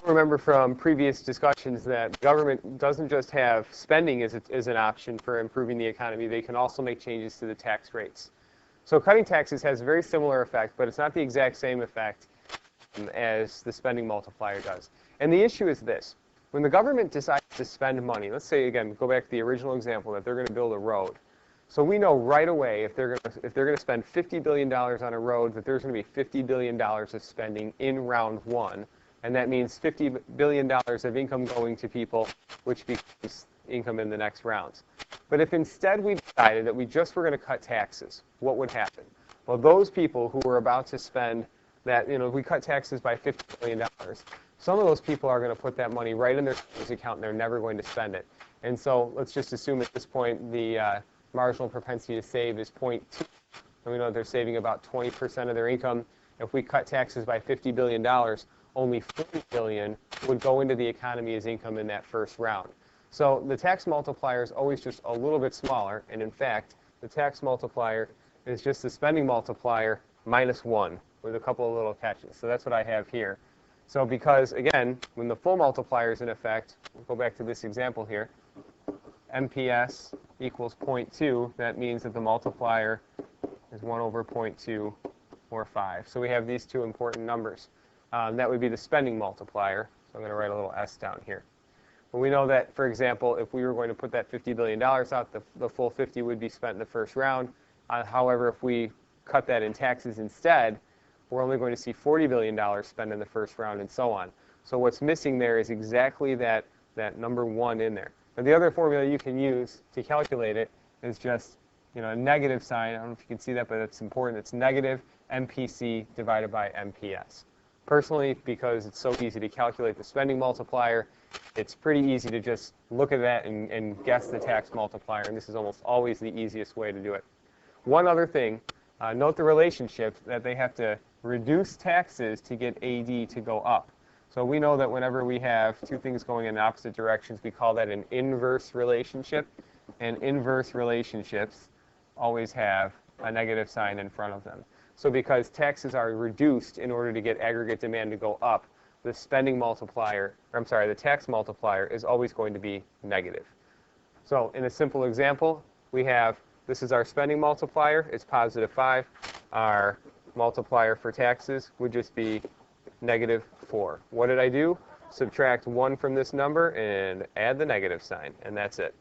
remember from previous discussions that government doesn't just have spending as an option for improving the economy. They can also make changes to the tax rates. So cutting taxes has a very similar effect, but it's not the exact same effect as the spending multiplier does. And the issue is this. When the government decides to spend money, let's say, again, go back to the original example that they're going to build a road. So we know right away if they're going to spend $50 billion on a road, that there's going to be $50 billion of spending in round one. And that means $50 billion of income going to people, which becomes income in the next rounds. But if instead we decided that we just were going to cut taxes, what would happen? Well, those people who were about to spend that, if we cut taxes by $50 billion, some of those people are going to put that money right in their savings account and they're never going to spend it. And so let's just assume at this point the marginal propensity to save is 0.2. And we know they're saving about 20% of their income. If we cut taxes by $50 billion, only $40 billion would go into the economy as income in that first round. So the tax multiplier is always just a little bit smaller. And in fact, the tax multiplier is just the spending multiplier minus 1 with a couple of little catches. So that's what I have here. So because, again, when the full multiplier is in effect, we'll go back to this example here, MPS equals 0.2, that means that the multiplier is 1 over 0.2 or 5. So we have these two important numbers. That would be the spending multiplier. So I'm going to write a little S down here. But we know that, for example, if we were going to put that $50 billion out, the full 50 would be spent in the first round. However, if we cut that in taxes instead, we're only going to see $40 billion spent in the first round and so on. So what's missing there is exactly that number 1 in there. Now, the other formula you can use to calculate it is just a negative sign. I don't know if you can see that, but it's important. It's negative MPC divided by MPS. Personally, because it's so easy to calculate the spending multiplier, it's pretty easy to just look at that and guess the tax multiplier, and this is almost always the easiest way to do it. One other thing, note the relationship that they have to reduce taxes to get AD to go up. So we know that whenever we have two things going in opposite directions, we call that an inverse relationship, and inverse relationships always have a negative sign in front of them. So because taxes are reduced in order to get aggregate demand to go up, the spending multiplier, the tax multiplier is always going to be negative. So in a simple example, we have, this is our spending multiplier, it's positive 5. Our multiplier for taxes would just be negative 4. What did I do? Subtract 1 from this number and add the negative sign, and that's it.